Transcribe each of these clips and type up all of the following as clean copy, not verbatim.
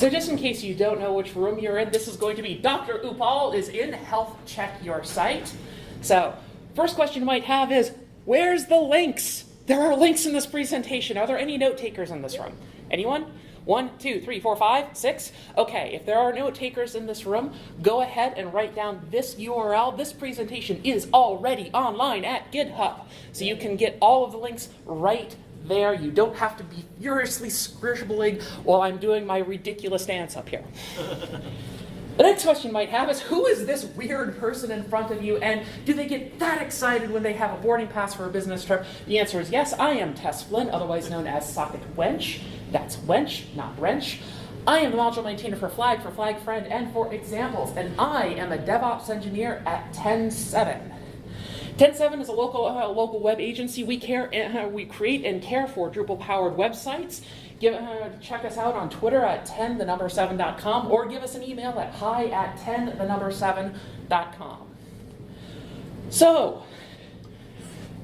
So just in case you don't know which room you're in, this is going to be Dr. Upal is in Healthcheck your site. So first question you might have is, where's the links? There are links in this presentation. Are there any note takers in this room? Anyone? 1, 2, 3, 4, 5, 6? Okay, if there are note takers in this room, go ahead and write down this URL. This presentation is already online at GitHub. So you can get all of the links right there. You don't have to be furiously scribbling while I'm doing my ridiculous dance up here. The next question you might have is, who is this weird person in front of you, and do they get that excited when they have a boarding pass for a business trip? The answer is yes. I am Tess Flynn, otherwise known as Socket Wench. That's Wench, not Wrench. I am the module maintainer for Flag Friend, and for Examples, and I am a DevOps engineer at 10.7. 10.7 is a local web agency. We create and care for Drupal-powered websites. Check us out on Twitter at 107.com, or give us an email at hi@107.com. So,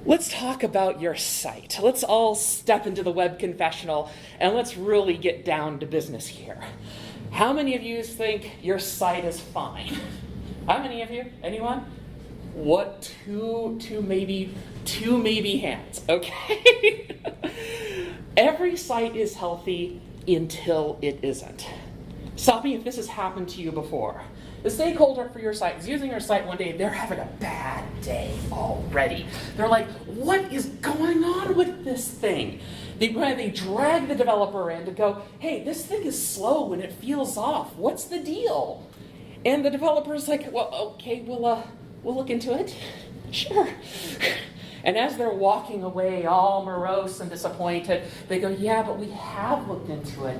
let's talk about your site. Let's all step into the web confessional, and let's really get down to business here. How many of you think your site is fine? How many of you? Anyone? What? Two maybe hands. Okay. Every site is healthy until it isn't. Stop me if this has happened to you before. The stakeholder for your site is using your site one day, they're having a bad day already. They're like, what is going on with this thing? They drag the developer in to go, hey, this thing is slow and it feels off. What's the deal? And the developer's like, well, okay, we'll look into it. Sure. And as they're walking away all morose and disappointed, they go, yeah, but we have looked into it,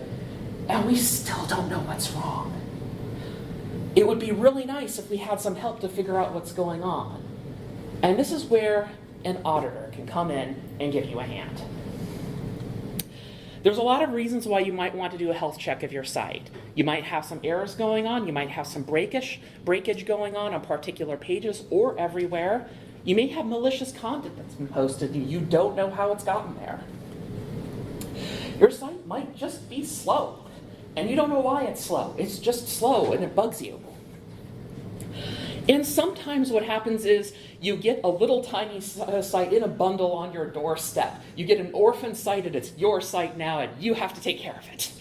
and we still don't know what's wrong. It would be really nice if we had some help to figure out what's going on. And this is where an auditor can come in and give you a hand. There's a lot of reasons why you might want to do a health check of your site. You might have some errors going on. You might have some breakage going on particular pages or everywhere. You may have malicious content that's been posted and you don't know how it's gotten there. Your site might just be slow, and you don't know why it's slow. It's just slow and it bugs you. And sometimes what happens is you get a little tiny site in a bundle on your doorstep. You get an orphan site and it's your site now and you have to take care of it.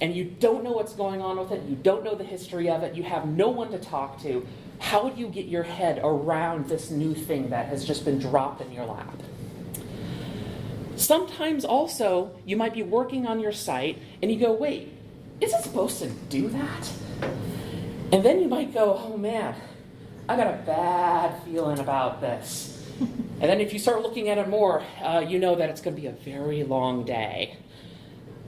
And you don't know what's going on with it. You don't know the history of it. You have no one to talk to. How do you get your head around this new thing that has just been dropped in your lap? Sometimes also you might be working on your site and you go, wait, is it supposed to do that? And then you might go, oh man, I got a bad feeling about this. And then if you start looking at it more, you know that it's going to be a very long day.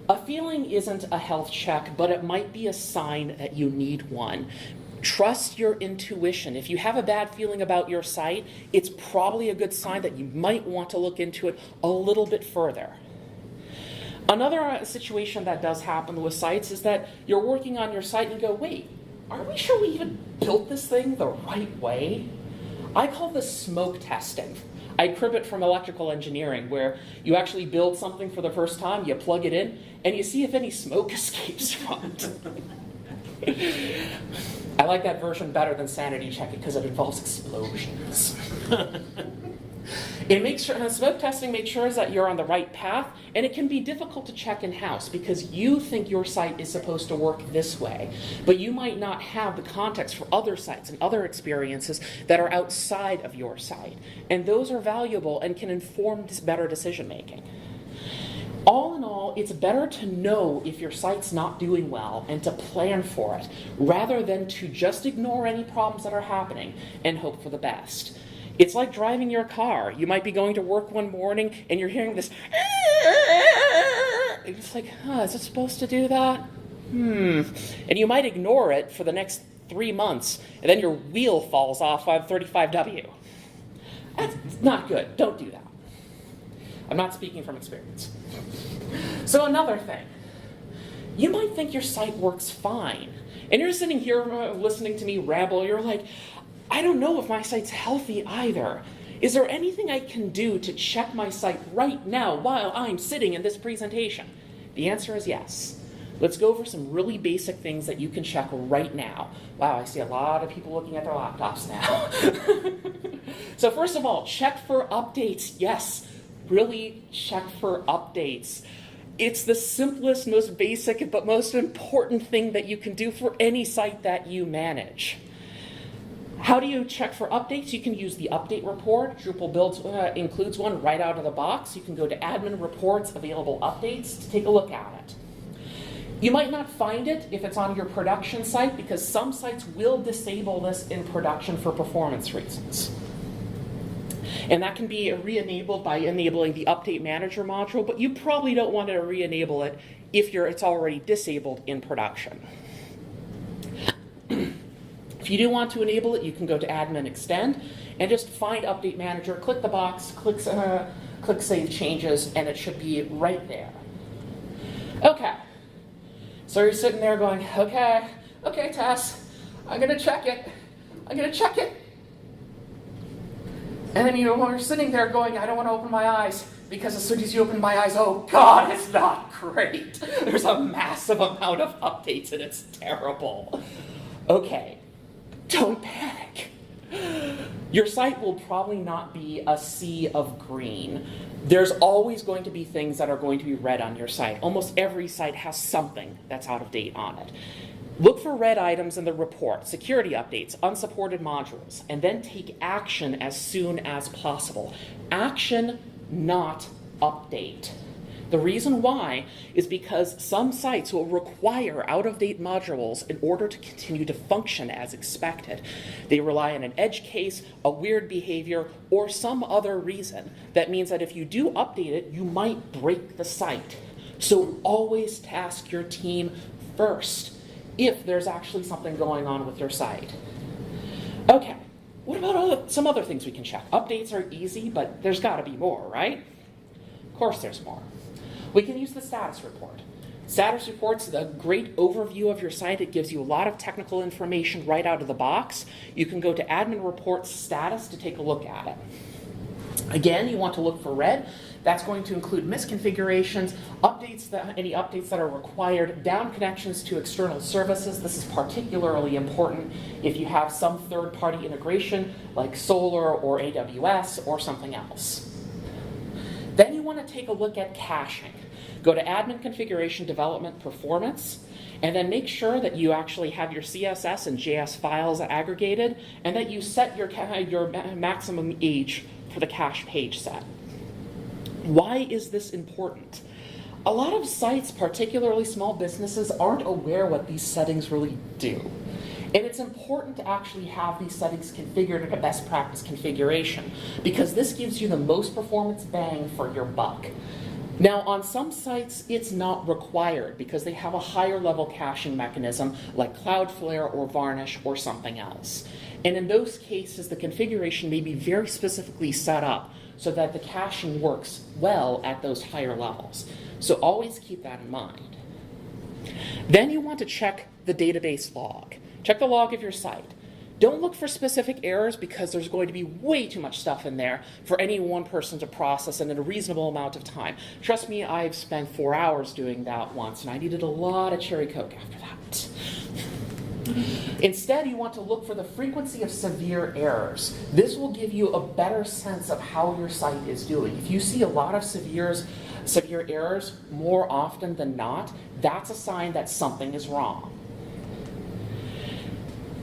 A feeling isn't a health check, but it might be a sign that you need one. Trust your intuition. If you have a bad feeling about your site, it's probably a good sign that you might want to look into it a little bit further. Another situation that does happen with sites is that you're working on your site and you go, wait, are we sure we even built this thing the right way? I call this smoke testing. I crib it from electrical engineering, where you actually build something for the first time, you plug it in, and you see if any smoke escapes from it. I like that version better than sanity check because it involves explosions. It makes sure, smoke testing makes sure that you're on the right path, and it can be difficult to check in-house because you think your site is supposed to work this way, but you might not have the context for other sites and other experiences that are outside of your site, and those are valuable and can inform better decision-making. All in all, it's better to know if your site's not doing well and to plan for it, rather than to just ignore any problems that are happening and hope for the best. It's like driving your car. You might be going to work one morning and you're hearing this, it's like, is it supposed to do that? And you might ignore it for the next 3 months, and then your wheel falls off on 35W. That's not good. Don't do that. I'm not speaking from experience. So another thing, you might think your site works fine, and you're sitting here listening to me ramble. You're like, I don't know if my site's healthy either. Is there anything I can do to check my site right now while I'm sitting in this presentation? The answer is yes. Let's go over some really basic things that you can check right now. Wow, I see a lot of people looking at their laptops now. So first of all, check for updates. Yes, really check for updates. It's the simplest, most basic, but most important thing that you can do for any site that you manage. How do you check for updates? You can use the update report. Drupal includes one right out of the box. You can go to admin reports, available updates to take a look at it. You might not find it if it's on your production site because some sites will disable this in production for performance reasons. And that can be re-enabled by enabling the Update Manager module, but you probably don't want to re-enable it if it's already disabled in production. If you do want to enable it, you can go to Admin Extend and just find Update Manager, click the box, click Save Changes, and it should be right there. Okay, so you're sitting there going, okay, Tess, I'm going to check it. And then you're sitting there going, I don't want to open my eyes, because as soon as you open my eyes, oh God, it's not great. There's a massive amount of updates and it's terrible. Okay, don't panic. Your site will probably not be a sea of green. There's always going to be things that are going to be red on your site. Almost every site has something that's out of date on it. Look for red items in the report, security updates, unsupported modules, and then take action as soon as possible. Action, not update. The reason why is because some sites will require out-of-date modules in order to continue to function as expected. They rely on an edge case, a weird behavior, or some other reason. That means that if you do update it, you might break the site. So always task your team first if there's actually something going on with your site. Okay, what about some other things we can check? Updates are easy, but there's got to be more, right? Of course there's more. We can use the status report. Status report's a great overview of your site. It gives you a lot of technical information right out of the box. You can go to admin report status to take a look at it. Again, you want to look for red. That's going to include misconfigurations, any updates that are required, down connections to external services. This is particularly important if you have some third-party integration like Solar or AWS or something else. Then you want to take a look at caching. Go to Admin Configuration Development Performance, and then make sure that you actually have your CSS and JS files aggregated, and that you set your maximum age for the cache page set. Why is this important? A lot of sites, particularly small businesses, aren't aware what these settings really do. And it's important to actually have these settings configured in a best practice configuration, because this gives you the most performance bang for your buck. Now, on some sites, it's not required because they have a higher level caching mechanism like Cloudflare or Varnish or something else. And in those cases, the configuration may be very specifically set up so that the caching works well at those higher levels. So always keep that in mind. Then you want to check the database log. Check the log of your site. Don't look for specific errors because there's going to be way too much stuff in there for any one person to process and in a reasonable amount of time. Trust me, I've spent 4 hours doing that once, and I needed a lot of cherry Coke after that. Instead, you want to look for the frequency of severe errors. This will give you a better sense of how your site is doing. If you see a lot of severe errors more often than not, that's a sign that something is wrong.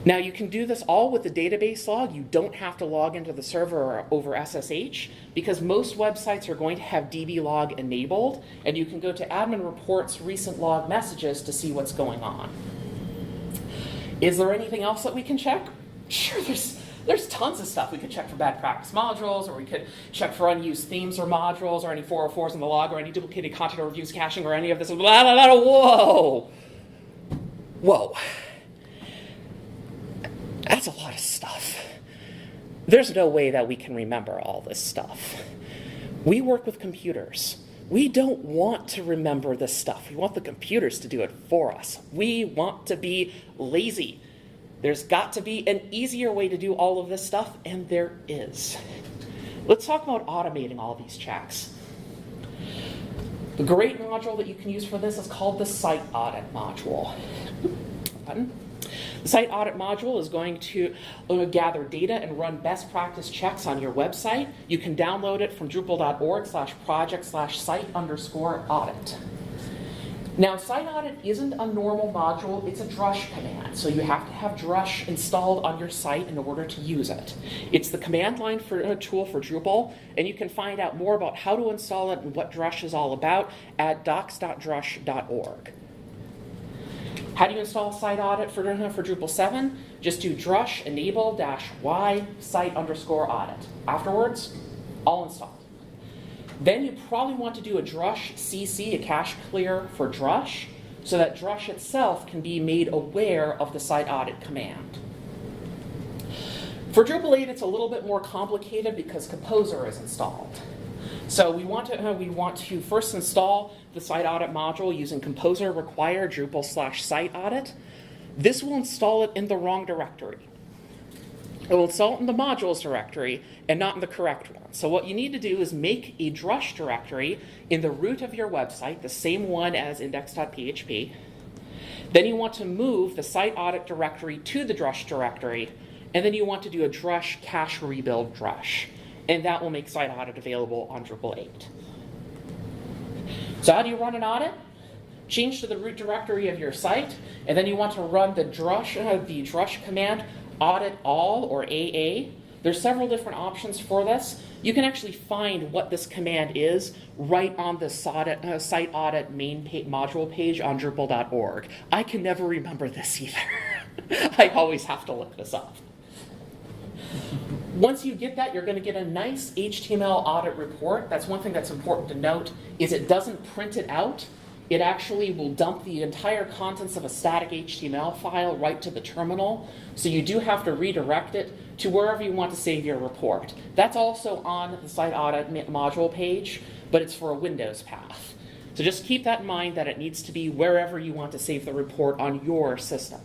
Now, you can do this all with the database log. You don't have to log into the server over SSH because most websites are going to have dblog enabled, and you can go to admin reports, recent log messages to see what's going on. Is there anything else that we can check? Sure, there's tons of stuff. We could check for bad practice modules, or we could check for unused themes or modules, or any 404s in the log, or any duplicated content or reviews caching, or any of this. Blah, blah, blah, whoa! Whoa. That's a lot of stuff. There's no way that we can remember all this stuff. We work with computers. We don't want to remember this stuff. We want the computers to do it for us. We want to be lazy. There's got to be an easier way to do all of this stuff, and there is. Let's talk about automating all these checks. The great module that you can use for this is called the Site Audit module. The Site Audit module is going to gather data and run best practice checks on your website. You can download it from drupal.org/project/site_audit. Now, Site Audit isn't a normal module, it's a drush command. So you have to have drush installed on your site in order to use it. It's the command line tool for Drupal, and you can find out more about how to install it and what drush is all about at docs.drush.org. How do you install Site Audit for Drupal 7? Just do drush enable-y site_audit. Afterwards, all installed. Then you probably want to do a drush CC, a cache clear for drush, so that drush itself can be made aware of the Site Audit command. For Drupal 8, it's a little bit more complicated because Composer is installed. So we want to first install the Site Audit module using Composer require Drupal/Site Audit. This will install it in the wrong directory. It will install it in the modules directory and not in the correct one. So what you need to do is make a drush directory in the root of your website, the same one as index.php. Then you want to move the Site Audit directory to the drush directory, and then you want to do a drush cache rebuild drush. And that will make Site Audit available on Drupal 8. So how do you run an audit? Change to the root directory of your site, and then you want to run the drush command, audit all, or AA. There's several different options for this. You can actually find what this command is right on the Site Audit main module page on Drupal.org. I can never remember this either. I always have to look this up. Once you get that, you're going to get a nice HTML audit report. That's one thing that's important to note, is it doesn't print it out. It actually will dump the entire contents of a static HTML file right to the terminal. So you do have to redirect it to wherever you want to save your report. That's also on the Site Audit module page, but it's for a Windows path. So just keep that in mind that it needs to be wherever you want to save the report on your system.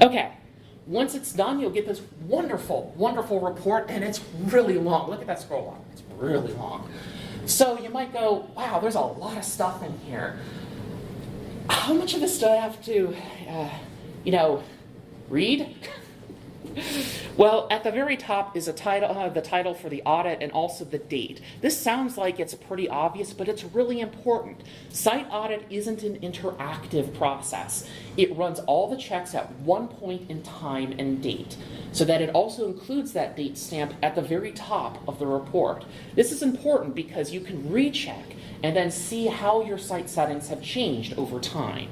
Okay. Once it's done, you'll get this wonderful, wonderful report, and it's really long. Look at that scroll bar. It's really long. So you might go, wow, there's a lot of stuff in here. How much of this do I have to, read? Well, at the very top is a title, the title for the audit and also the date. This sounds like it's pretty obvious, but it's really important. Site Audit isn't an interactive process. It runs all the checks at one point in time and date, so that it also includes that date stamp at the very top of the report. This is important because you can recheck and then see how your site settings have changed over time.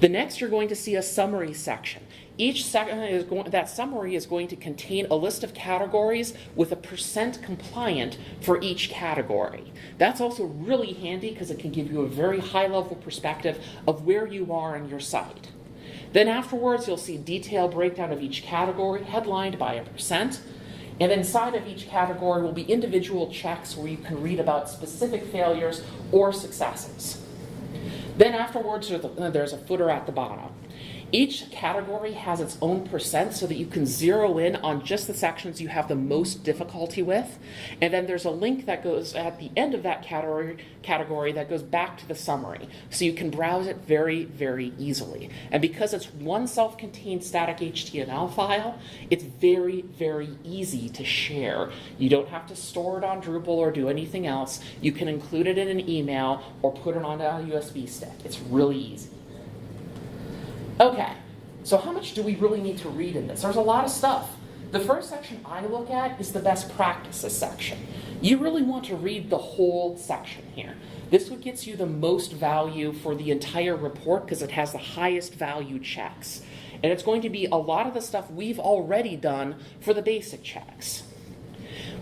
The next, you're going to see a summary section. Each that summary is going to contain a list of categories with a % compliant for each category. That's also really handy because it can give you a very high-level perspective of where you are in your site. Then afterwards, you'll see detailed breakdown of each category, headlined by a %. And inside of each category will be individual checks where you can read about specific failures or successes. Then afterwards, there's a footer at the bottom. Each category has its own % so that you can zero in on just the sections you have the most difficulty with. And then there's a link that goes at the end of that category that goes back to the summary. So you can browse it very, very easily. And because it's one self-contained static HTML file, it's very, very easy to share. You don't have to store it on Drupal or do anything else. You can include it in an email or put it on a USB stick. It's really easy. Okay, so how much do we really need to read in this? There's a lot of stuff. The first section I look at is the best practices section. You really want to read the whole section here. This what gets you the most value for the entire report because it has the highest value checks. And it's going to be a lot of the stuff we've already done for the basic checks.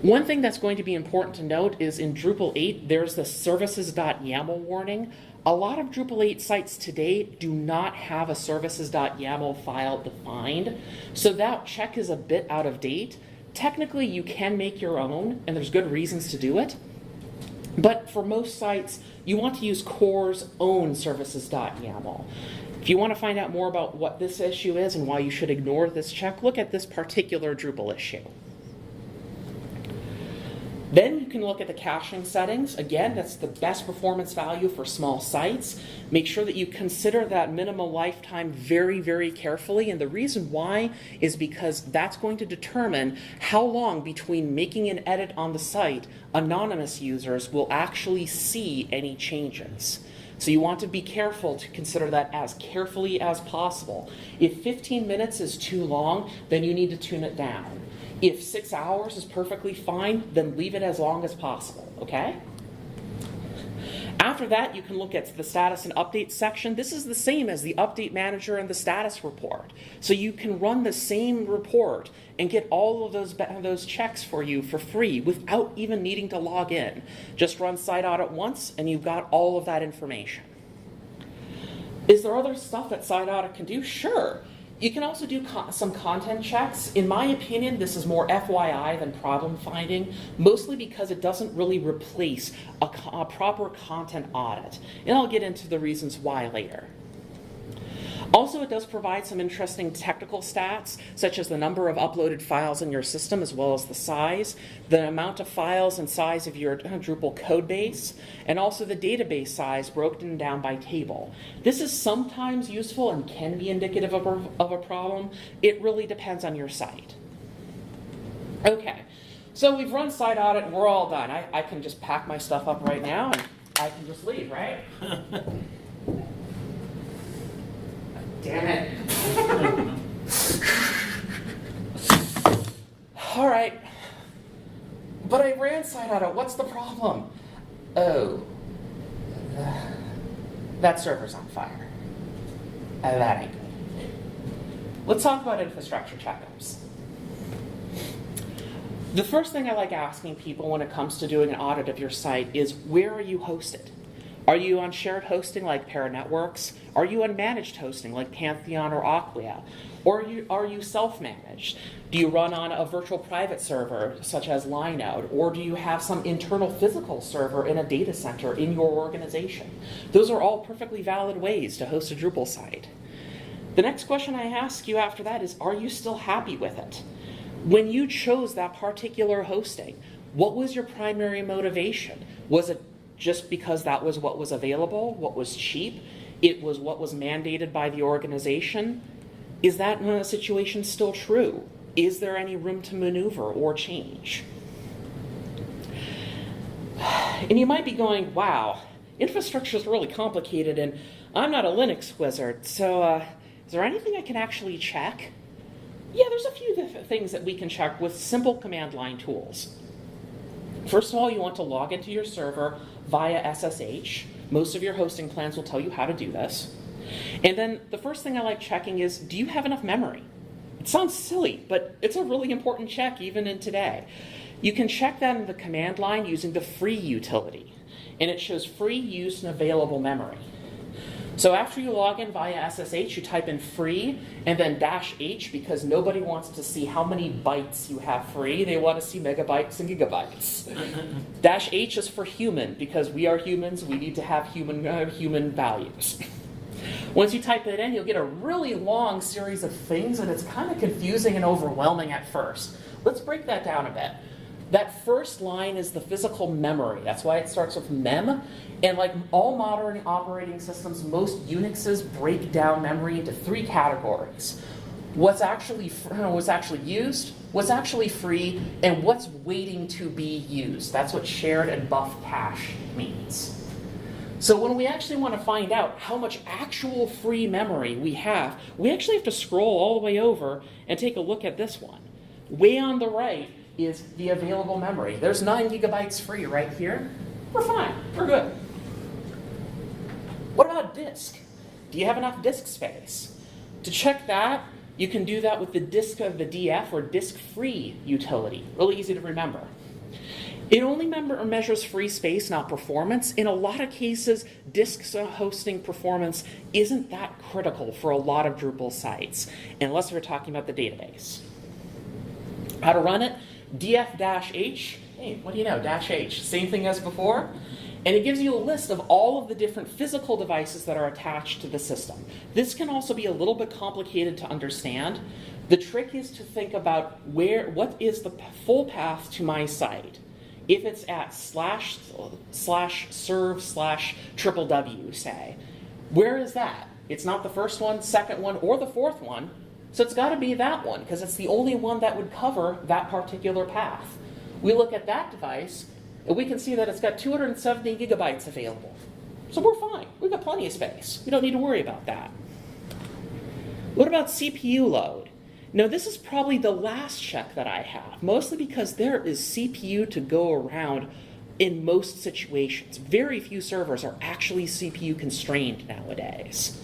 One thing that's going to be important to note is in Drupal 8, there's the services.yaml warning. A lot of Drupal 8 sites today do not have a services.yaml file defined, so that check is a bit out of date. Technically, you can make your own, and there's good reasons to do it. But for most sites, you want to use Core's own services.yaml. If you want to find out more about what this issue is and why you should ignore this check, look at this particular Drupal issue. Then you can look at the caching settings. Again, that's the best performance value for small sites. Make sure that you consider that minimal lifetime very, very carefully. And the reason why is because that's going to determine how long between making an edit on the site anonymous users will actually see any changes. So you want to be careful to consider that as carefully as possible. If 15 minutes is too long, then you need to tune it down. If 6 hours is perfectly fine, then leave it as long as possible, okay? After that, you can look at the status and update section. This is the same as the update manager and the status report. So you can run the same report and get all of those checks for you for free without even needing to log in. Just run site audit once and you've got all of that information. Is there other stuff that site audit can do? Sure. You can also do some content checks. In my opinion, this is more FYI than problem finding, mostly because it doesn't really replace a proper content audit. And I'll get into the reasons why later. Also, it does provide some interesting technical stats, such as the number of uploaded files in your system, as well as the size, the amount of files and size of your Drupal code base, and also the database size broken down by table. This is sometimes useful and can be indicative of a problem. It really depends on your site. Okay, so we've run site audit and we're all done. I can just pack my stuff up right now and I can just leave, right? Damn it. All right. But I ran site audit. What's the problem? Oh. That server's on fire. That ain't good. Let's talk about infrastructure checkups. The first thing I like asking people when it comes to doing an audit of your site is, where are you hosted? Are you on shared hosting like Paranetworks? Are you on managed hosting like Pantheon or Acquia? Or are you self-managed? Do you run on a virtual private server such as Linode? Or do you have some internal physical server in a data center in your organization? Those are all perfectly valid ways to host a Drupal site. The next question I ask you after that is, are you still happy with it? When you chose that particular hosting, what was your primary motivation? Was it just because that was what was available, what was cheap? It was what was mandated by the organization? Is that situation still true? Is there any room to maneuver or change? And you might be going, wow, infrastructure is really complicated and I'm not a Linux wizard, so is there anything I can actually check? Yeah, there's a few different things that we can check with simple command line tools. First of all, you want to log into your server via SSH. Most of your hosting plans will tell you how to do this. And then the first thing I like checking is, do you have enough memory? It sounds silly, but it's a really important check even in today. You can check that in the command line using the free utility. And it shows free use and available memory. So after you log in via SSH, you type in free and then -h, because nobody wants to see how many bytes you have free. They want to see megabytes and gigabytes. -h is for human, because we are humans. We need to have human values. Once you type it in, you'll get a really long series of things, and it's kind of confusing and overwhelming at first. Let's break that down a bit. That first line is the physical memory. That's why it starts with mem. And like all modern operating systems, most Unixes break down memory into 3 categories. What's actually used, what's actually free, and what's waiting to be used. That's what shared and buff cache means. So when we actually want to find out how much actual free memory we have, we actually have to scroll all the way over and take a look at this one. Way on the right is the available memory. There's 9 gigabytes free right here. We're fine, we're good. What about disk? Do you have enough disk space? To check that, you can do that with the disk of the DF or disk free utility. Really easy to remember. It only measures free space, not performance. In a lot of cases, disk hosting performance isn't that critical for a lot of Drupal sites, unless we're talking about the database. How to run it? df-h, hey, what do you know, -h, same thing as before. And it gives you a list of all of the different physical devices that are attached to the system. This can also be a little bit complicated to understand. The trick is to think about what is the full path to my site. if it's at //serve/ww, say, where is that? It's not the first one, second one, or the fourth one, so it's got to be that one, because it's the only one that would cover that particular path. We look at that device, and we can see that it's got 270 gigabytes available. So we're fine. We've got plenty of space. We don't need to worry about that. What about CPU load? Now, this is probably the last check that I have, mostly because there is CPU to go around in most situations. Very few servers are actually CPU constrained nowadays.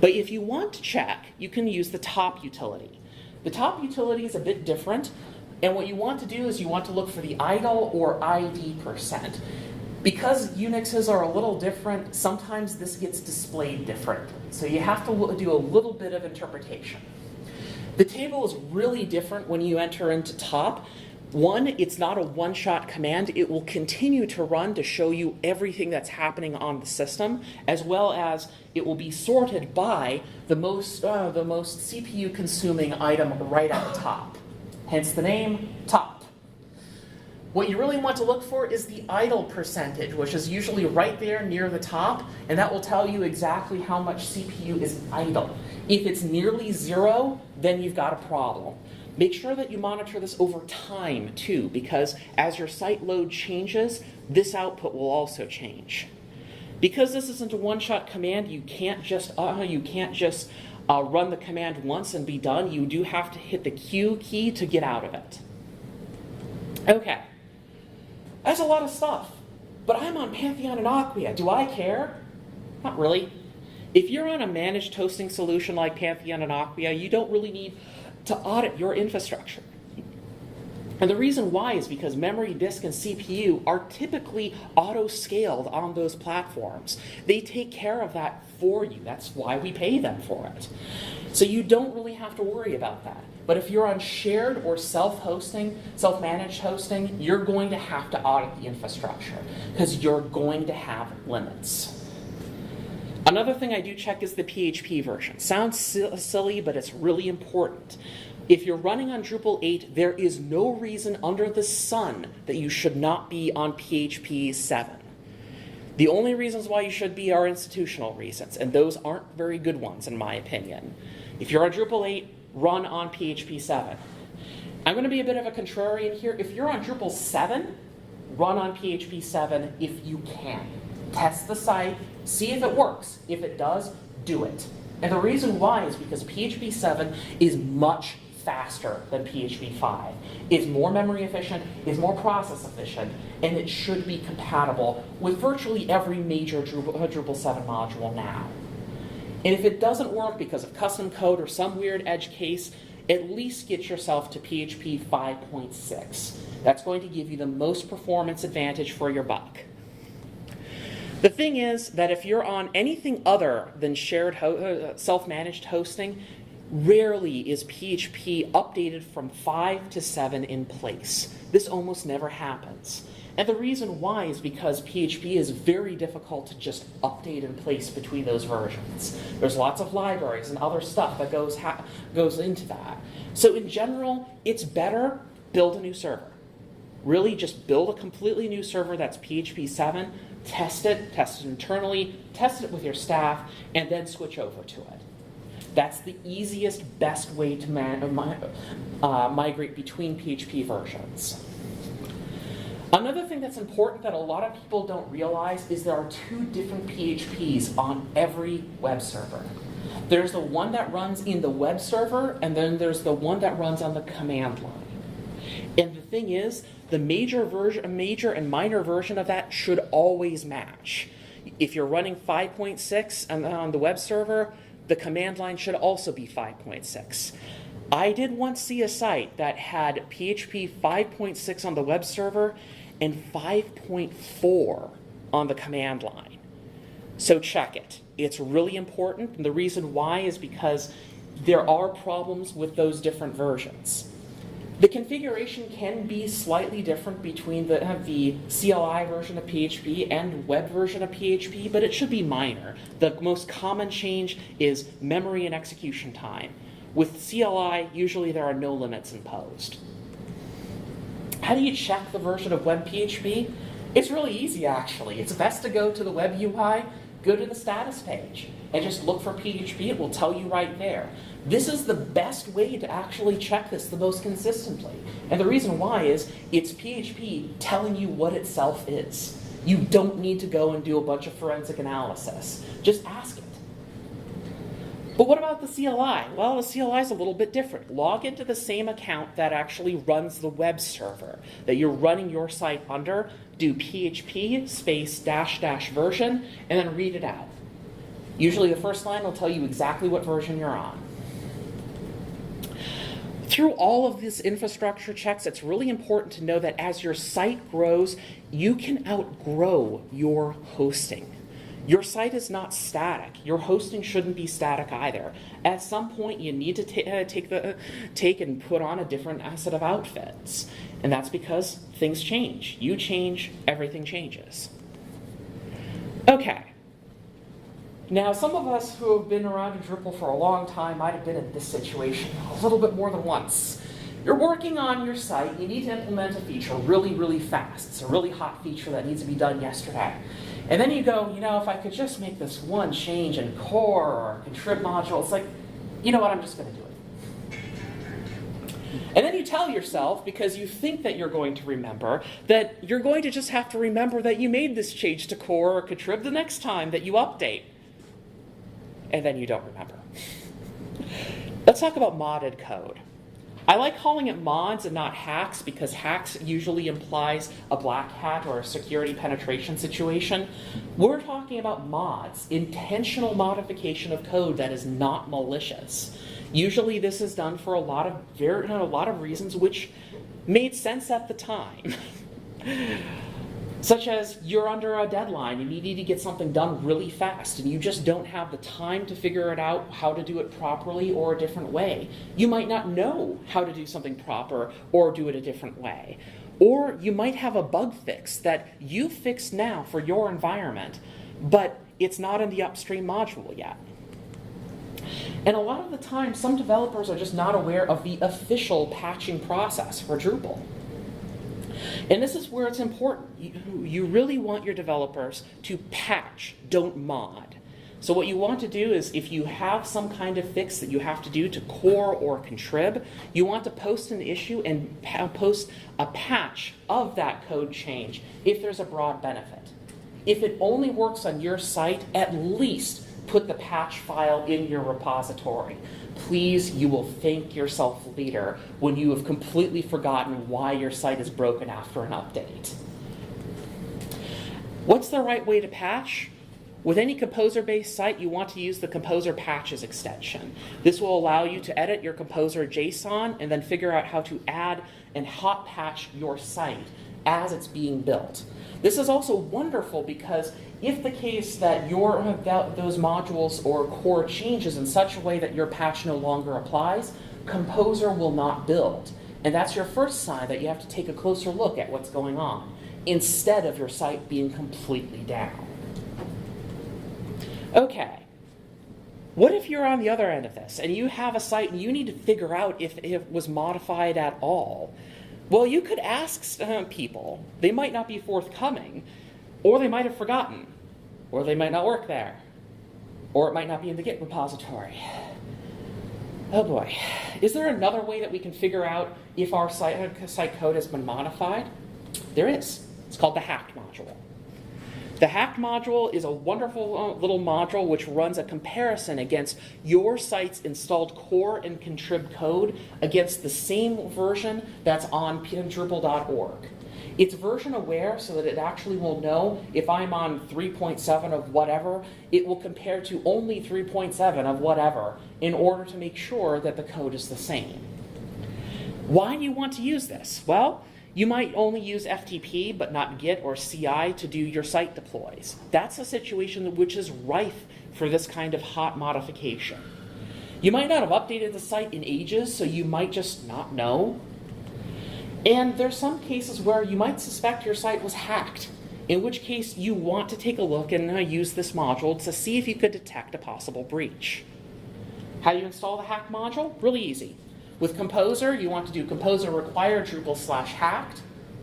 But if you want to check, you can use the top utility. The top utility is a bit different, and what you want to do is you want to look for the idle or ID %. Because Unixes are a little different, sometimes this gets displayed differently. So you have to do a little bit of interpretation. The table is really different when you enter into top. One, it's not a one-shot command. It will continue to run to show you everything that's happening on the system, as well as it will be sorted by the most CPU-consuming item right at the top. Hence the name, top. What you really want to look for is the idle percentage, which is usually right there near the top, and that will tell you exactly how much CPU is idle. If it's nearly 0, then you've got a problem. Make sure that you monitor this over time too, because as your site load changes, this output will also change. Because this isn't a one-shot command, you can't just run the command once and be done. You do have to hit the Q key to get out of it. Okay, that's a lot of stuff, but I'm on Pantheon and Acquia. Do I care? Not really. If you're on a managed hosting solution like Pantheon and Acquia, you don't really need to audit your infrastructure. And the reason why is because memory, disk, and CPU are typically auto-scaled on those platforms. They take care of that for you. That's why we pay them for it. So you don't really have to worry about that. But if you're on shared or self-hosting, self-managed hosting, you're going to have to audit the infrastructure because you're going to have limits. Another thing I do check is the PHP version. Sounds silly, but it's really important. If you're running on Drupal 8, there is no reason under the sun that you should not be on PHP 7. The only reasons why you should be are institutional reasons, and those aren't very good ones, in my opinion. If you're on Drupal 8, run on PHP 7. I'm going to be a bit of a contrarian here. If you're on Drupal 7, run on PHP 7 if you can. Test the site, see if it works. If it does, do it. And the reason why is because PHP 7 is much faster than PHP 5. It's more memory efficient, it's more process efficient, and it should be compatible with virtually every major Drupal 7 module now. And if it doesn't work because of custom code or some weird edge case, at least get yourself to PHP 5.6. That's going to give you the most performance advantage for your buck. The thing is that if you're on anything other than shared self-managed hosting, rarely is PHP updated from 5 to 7 in place. This almost never happens. And the reason why is because PHP is very difficult to just update in place between those versions. There's lots of libraries and other stuff that goes into that. So in general, it's better build a new server. Really just build a completely new server that's PHP 7, test it internally, test it with your staff, and then switch over to it. That's the easiest, best way to migrate between PHP versions. Another thing that's important that a lot of people don't realize is there are 2 different PHPs on every web server. There's the one that runs in the web server, and then there's the one that runs on the command line. And the thing is, the major and minor version of that should always match. If you're running 5.6 on the web server, the command line should also be 5.6. I did once see a site that had PHP 5.6 on the web server and 5.4 on the command line. So check it. It's really important, and the reason why is because there are problems with those different versions. The configuration can be slightly different between the CLI version of PHP and web version of PHP, but it should be minor. The most common change is memory and execution time. With CLI, usually there are no limits imposed. How do you check the version of WebPHP? It's really easy, actually. It's best to go to the web UI, go to the status page, and just look for PHP. It will tell you right there. This is the best way to actually check this the most consistently. And the reason why is it's PHP telling you what itself is. You don't need to go and do a bunch of forensic analysis. Just ask it. But what about the CLI? Well, the CLI is a little bit different. Log into the same account that actually runs the web server that you're running your site under, do PHP space -- version, and then read it out. Usually the first line will tell you exactly what version you're on. Through all of these infrastructure checks, it's really important to know that as your site grows, you can outgrow your hosting. Your site is not static. Your hosting shouldn't be static either. At some point, you need to take and put on a different set of outfits. And that's because things change. You change, everything changes. Okay. Now, some of us who have been around in Drupal for a long time might have been in this situation a little bit more than once. You're working on your site. You need to implement a feature really, really fast. It's a really hot feature that needs to be done yesterday. And then you go, if I could just make this one change in core or contrib module, it's like, you know what, I'm just going to do it. And then you tell yourself, because you think that you're going to remember, that you're going to just have to remember that you made this change to core or contrib the next time that you update. And then you don't remember. Let's talk about modded code. I like calling it mods and not hacks because hacks usually implies a black hat or a security penetration situation. We're talking about mods, intentional modification of code that is not malicious. Usually this is done for a lot of reasons which made sense at the time. Such as you're under a deadline and you need to get something done really fast and you just don't have the time to figure it out how to do it properly or a different way. You might not know how to do something proper or do it a different way. Or you might have a bug fix that you fixed now for your environment, but it's not in the upstream module yet. And a lot of the time, some developers are just not aware of the official patching process for Drupal. And this is where it's important. You really want your developers to patch, don't mod. So what you want to do is if you have some kind of fix that you have to do to core or contrib, you want to post an issue and post a patch of that code change if there's a broad benefit. If it only works on your site, at least put the patch file in your repository. Please, you will thank yourself later when you have completely forgotten why your site is broken after an update. What's the right way to patch? With any Composer-based site, you want to use the Composer Patches extension. This will allow you to edit your Composer JSON and then figure out how to add and hot patch your site as it's being built. This is also wonderful because if the case that those modules or core changes in such a way that your patch no longer applies, Composer will not build. And that's your first sign that you have to take a closer look at what's going on, instead of your site being completely down. Okay, what if you're on the other end of this and you have a site and you need to figure out if it was modified at all? Well, you could ask people. They might not be forthcoming, or they might have forgotten, or they might not work there, or it might not be in the Git repository. Oh boy. Is there another way that we can figure out if our site code has been modified? There is. It's called the hacked module. The hacked module is a wonderful little module which runs a comparison against your site's installed core and contrib code against the same version that's on Drupal.org. It's version aware so that it actually will know if I'm on 3.7 of whatever, it will compare to only 3.7 of whatever in order to make sure that the code is the same. Why do you want to use this? Well, you might only use FTP but not Git or CI to do your site deploys. That's a situation which is rife for this kind of hot modification. You might not have updated the site in ages, so you might just not know. And there's some cases where you might suspect your site was hacked, in which case you want to take a look and use this module to see if you could detect a possible breach. How do you install the hacked module? Really easy. With Composer, you want to do Composer require Drupal /hacked,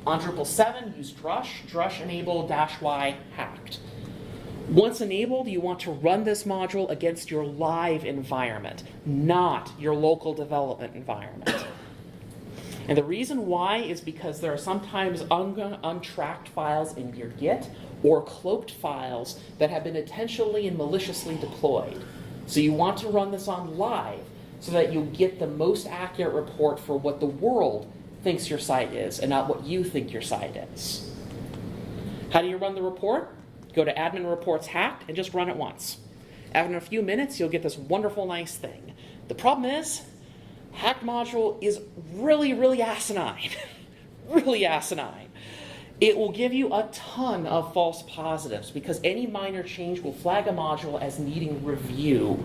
On Drupal 7, use drush enable -y hacked. Once enabled, you want to run this module against your live environment, not your local development environment. And the reason why is because there are sometimes untracked files in your Git or cloaked files that have been intentionally and maliciously deployed. So you want to run this on live so that you'll get the most accurate report for what the world thinks your site is and not what you think your site is. How do you run the report? Go to admin reports hacked and just run it once. After a few minutes, you'll get this wonderful, nice thing. The problem is, hacked module is really, really asinine. Really asinine. It will give you a ton of false positives because any minor change will flag a module as needing review.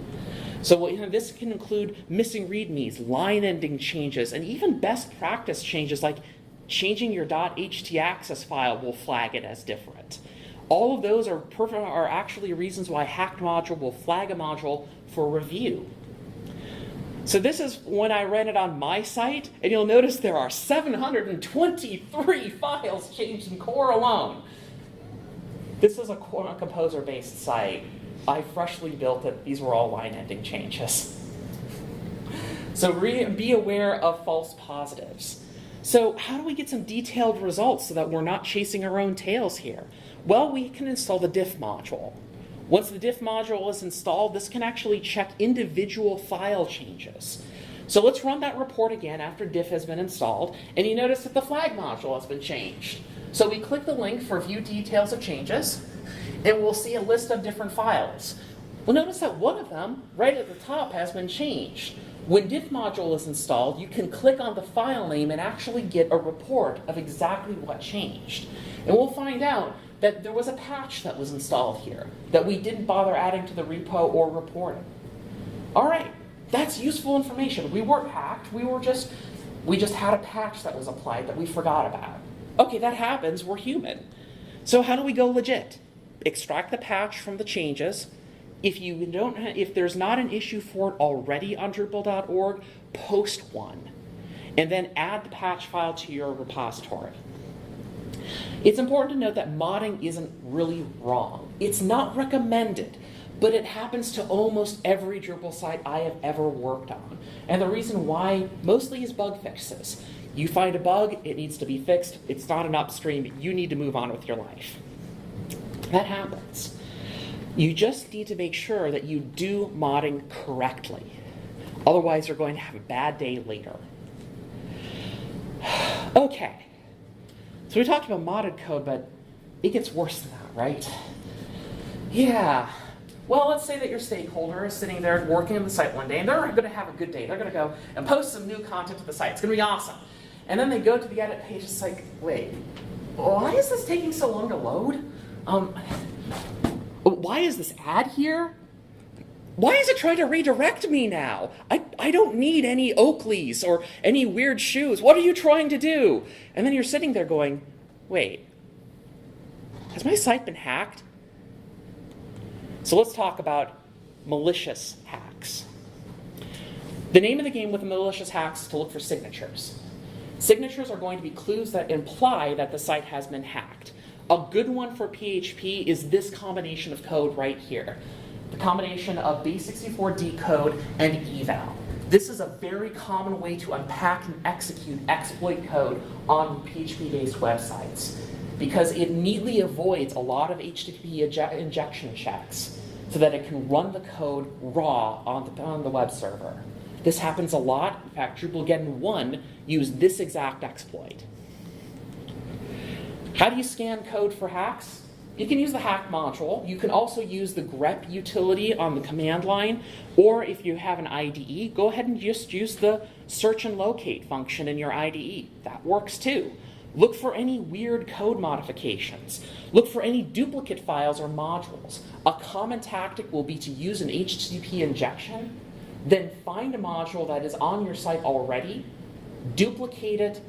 So this can include missing readmes, line ending changes, and even best practice changes like changing your .htaccess file will flag it as different. All of those are actually reasons why hacked module will flag a module for review. So this is when I ran it on my site, and you'll notice there are 723 files changed in core alone. This is a composer-based site. I freshly built it. These were all line-ending changes. So be aware of false positives. So how do we get some detailed results so that we're not chasing our own tails here? Well, we can install the diff module. Once the diff module is installed, this can actually check individual file changes. So let's run that report again after diff has been installed, and you notice that the flag module has been changed. So we click the link for view details of changes, and we'll see a list of different files. We'll notice that one of them, right at the top, has been changed. When diff module is installed, you can click on the file name and actually get a report of exactly what changed. And we'll find out that there was a patch that was installed here that we didn't bother adding to the repo or reporting. All right, that's useful information. We weren't hacked. We just had a patch that was applied that we forgot about. Okay, that happens. We're human. So how do we go legit? Extract the patch from the changes. If there's not an issue for it already on Drupal.org, post one, and then add the patch file to your repository. It's important to note that modding isn't really wrong. It's not recommended, but it happens to almost every Drupal site I have ever worked on. And the reason why mostly is bug fixes. You find a bug, it needs to be fixed. It's not an upstream. You need to move on with your life. That happens. You just need to make sure that you do modding correctly. Otherwise, you're going to have a bad day later. Okay. So we talked about modded code, but it gets worse than that, right? Yeah. Well, let's say that your stakeholder is sitting there working on the site one day, and they're going to have a good day. They're going to go and post some new content to the site. It's going to be awesome. And then they go to the edit page. It's like, wait, why is this taking so long to load? Why is this ad here? Why is it trying to redirect me now? I don't need any Oakleys or any weird shoes. What are you trying to do? And then you're sitting there going, wait, has my site been hacked? So let's talk about malicious hacks. The name of the game with the malicious hacks is to look for signatures. Signatures are going to be clues that imply that the site has been hacked. A good one for PHP is this combination of code right here. The combination of base64 code and eval. This is a very common way to unpack and execute exploit code on PHP-based websites because it neatly avoids a lot of HTTP injection checks so that it can run the code raw on the web server. This happens a lot. In fact, Drupal 1 used this exact exploit. How do you scan code for hacks? You can use the hack module. You can also use the grep utility on the command line, or if you have an IDE, go ahead and just use the search and locate function in your IDE. That works too. Look for any weird code modifications. Look for any duplicate files or modules. A common tactic will be to use an HTTP injection, then find a module that is on your site already, duplicate it,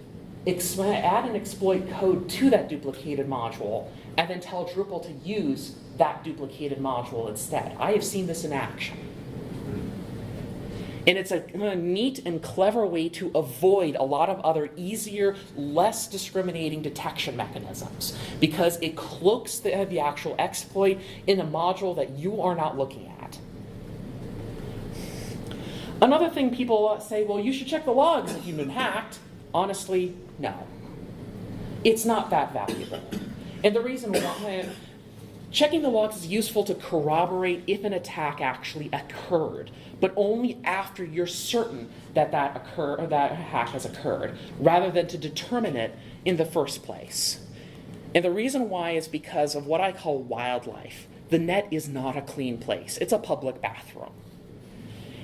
add an exploit code to that duplicated module, and then tell Drupal to use that duplicated module instead. I have seen this in action. And it's a neat and clever way to avoid a lot of other easier, less discriminating detection mechanisms, because it cloaks the actual exploit in a module that you are not looking at. Another thing people say, well, you should check the logs if you've been hacked. Honestly, no. It's not that valuable. And the reason why, checking the logs is useful to corroborate if an attack actually occurred, but only after you're certain that that hack has occurred, rather than to determine it in the first place. And the reason why is because of what I call wildlife. The net is not a clean place. It's a public bathroom.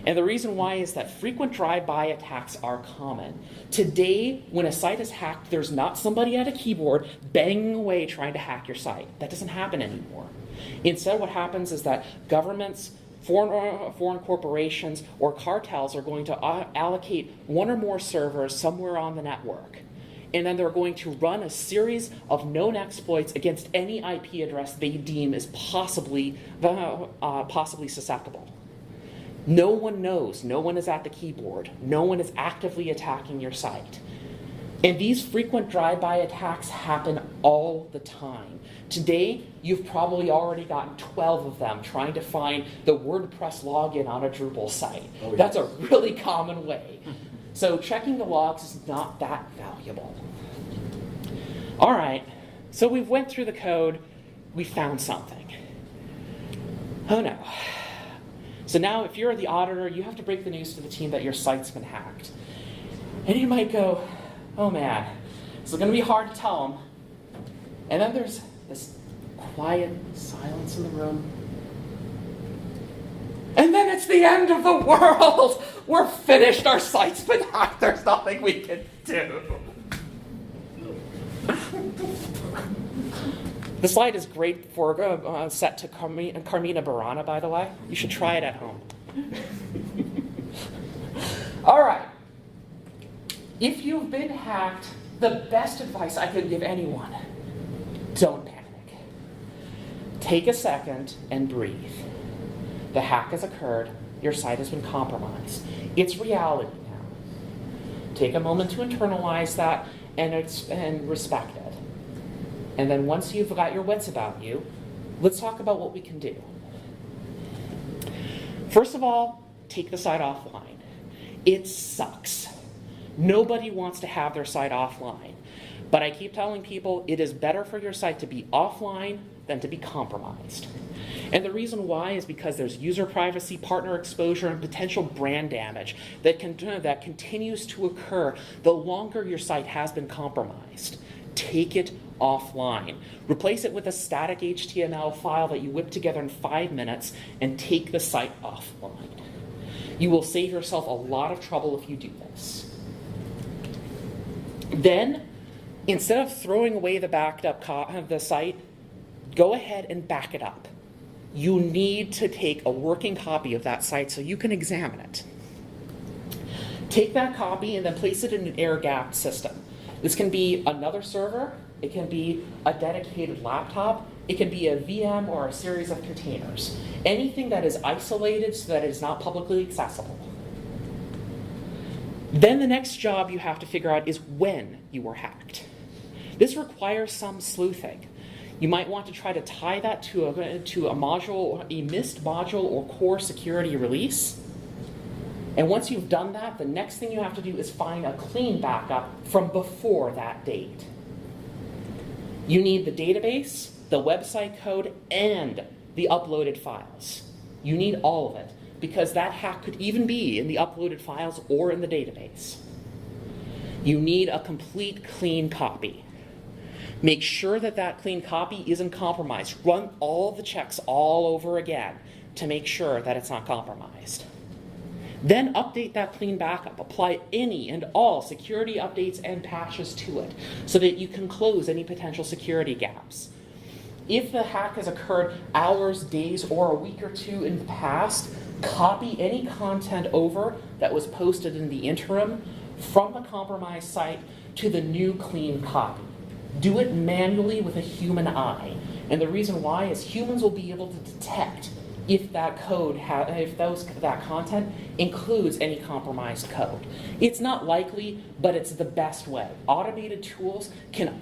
And the reason why is that frequent drive-by attacks are common. Today, when a site is hacked, there's not somebody at a keyboard banging away trying to hack your site. That doesn't happen anymore. Instead, what happens is that governments, foreign corporations, or cartels are going to allocate one or more servers somewhere on the network. And then they're going to run a series of known exploits against any IP address they deem is possibly susceptible. No one knows. No one is at the keyboard. No one is actively attacking your site. And these frequent drive-by attacks happen all the time. Today, you've probably already gotten 12 of them trying to find the WordPress login on a Drupal site. Oh, yes. That's a really common way. So checking the logs is not that valuable. All right, so we've went through the code. We found something. Oh no. So now if you're the auditor, you have to break the news to the team that your site's been hacked. And you might go, oh man, it's going to be hard to tell them. And then there's this quiet silence in the room. And then it's the end of the world. We're finished. Our site's been hacked. There's nothing we can do. The slide is great for set to Carmina Burana, by the way. You should try it at home. All right. If you've been hacked, the best advice I could give anyone, don't panic. Take a second and breathe. The hack has occurred. Your site has been compromised. It's reality now. Take a moment to internalize that and respect it. And then once you've got your wits about you, let's talk about what we can do. First of all, take the site offline. It sucks. Nobody wants to have their site offline. But I keep telling people it is better for your site to be offline than to be compromised. And the reason why is because there's user privacy, partner exposure, and potential brand damage that continues to occur the longer your site has been compromised. Take it offline. Replace it with a static HTML file that you whip together in 5 minutes and take the site offline. You will save yourself a lot of trouble if you do this. Then, instead of throwing away the backed up of the site, go ahead and back it up. You need to take a working copy of that site so you can examine it. Take that copy and then place it in an air-gapped system. This can be another server, it can be a dedicated laptop, it can be a VM or a series of containers. Anything that is isolated so that it is not publicly accessible. Then the next job you have to figure out is when you were hacked. This requires some sleuthing. You might want to try to tie that to a module, a missed module or core security release. And once you've done that, the next thing you have to do is find a clean backup from before that date. You need the database, the website code, and the uploaded files. You need all of it, because that hack could even be in the uploaded files or in the database. You need a complete clean copy. Make sure that that clean copy isn't compromised. Run all the checks all over again to make sure that it's not compromised. Then update that clean backup. Apply any and all security updates and patches to it so that you can close any potential security gaps. If the hack has occurred hours, days, or a week or two in the past, copy any content over that was posted in the interim from the compromised site to the new clean copy. Do it manually with a human eye. And the reason why is humans will be able to detect if that code, that content includes any compromised code. It's not likely, but it's the best way. Automated tools can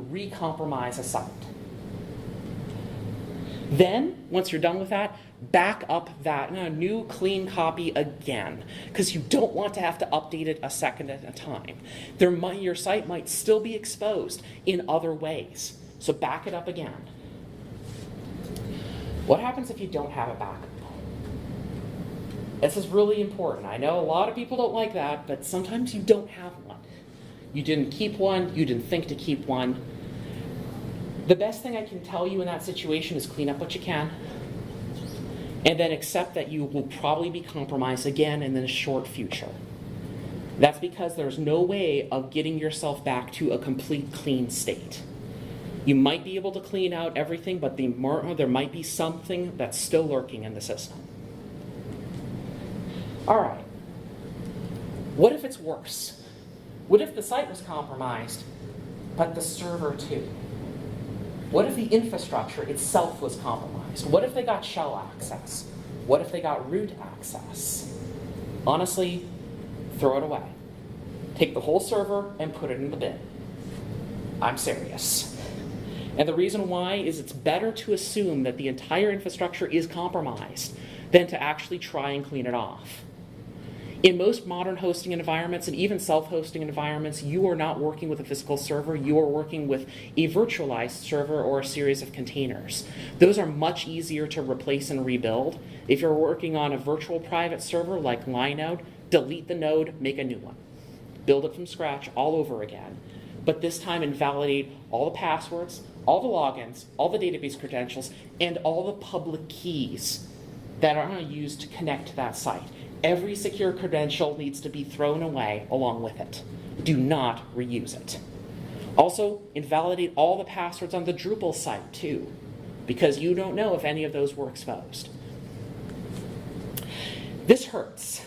re-compromise a site. Then, once you're done with that, back up that new clean copy again, because you don't want to have to update it a second at a time. Your site might still be exposed in other ways, so back it up again. What happens if you don't have a backup? This is really important. I know a lot of people don't like that, but sometimes you don't have one. You didn't keep one, you didn't think to keep one. The best thing I can tell you in that situation is clean up what you can, and then accept that you will probably be compromised again in the short future. That's because there's no way of getting yourself back to a complete clean state. You might be able to clean out everything, but there might be something that's still lurking in the system. All right. What if it's worse? What if the site was compromised, but the server too? What if the infrastructure itself was compromised? What if they got shell access? What if they got root access? Honestly, throw it away. Take the whole server and put it in the bin. I'm serious. And the reason why is it's better to assume that the entire infrastructure is compromised than to actually try and clean it off. In most modern hosting environments, and even self-hosting environments, you are not working with a physical server, you are working with a virtualized server or a series of containers. Those are much easier to replace and rebuild. If you're working on a virtual private server like Linode, delete the node, make a new one. Build it from scratch all over again. But this time invalidate all the passwords, all the logins, all the database credentials, and all the public keys that are used to connect to that site. Every secure credential needs to be thrown away along with it. Do not reuse it. Also, invalidate all the passwords on the Drupal site too, because you don't know if any of those were exposed. This hurts.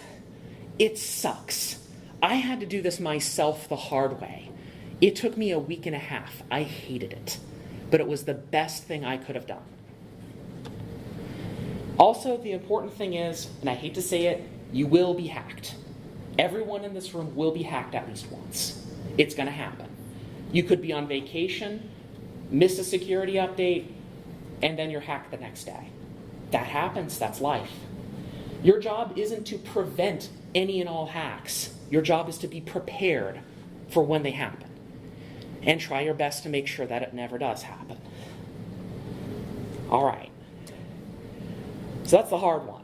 It sucks. I had to do this myself the hard way. It took me a week and a half. I hated it, but it was the best thing I could have done. Also, the important thing is, and I hate to say it, you will be hacked. Everyone in this room will be hacked at least once. It's going to happen. You could be on vacation, miss a security update, and then you're hacked the next day. That happens. That's life. Your job isn't to prevent any and all hacks. Your job is to be prepared for when they happen, and try your best to make sure that it never does happen. All right. So that's the hard one.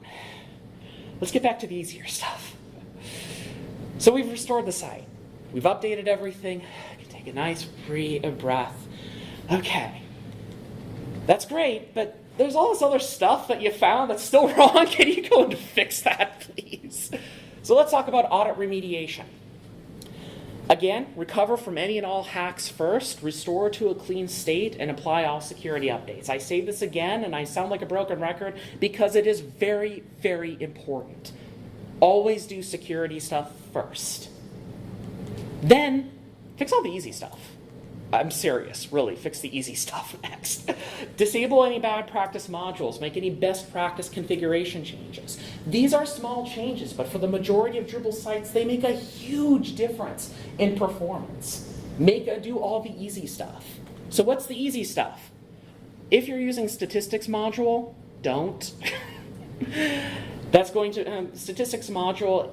Let's get back to the easier stuff. So we've restored the site. We've updated everything. I can take a nice breath. Okay. That's great, but there's all this other stuff that you found that's still wrong. Can you go and fix that, please? So let's talk about audit remediation. Again, recover from any and all hacks first, restore to a clean state, and apply all security updates. I say this again, and I sound like a broken record, because it is very, very important. Always do security stuff first. Then, fix all the easy stuff. I'm serious, really, fix the easy stuff next. Disable any bad practice modules, make any best practice configuration changes. These are small changes, but for the majority of Drupal sites, they make a huge difference in performance. Do all the easy stuff. So what's the easy stuff? If you're using statistics module, don't. That's going to, statistics module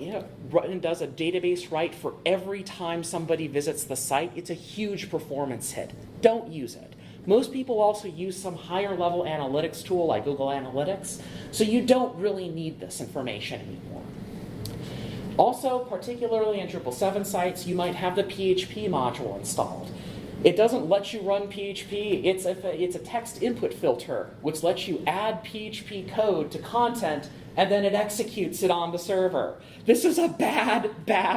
does a database write for every time somebody visits the site. It's a huge performance hit. Don't use it. Most people also use some higher level analytics tool like Google Analytics, so you don't really need this information anymore. Also, particularly in Drupal 7 sites, you might have the PHP module installed. It doesn't let you run PHP. It's a text input filter, which lets you add PHP code to content, and then it executes it on the server. This is a bad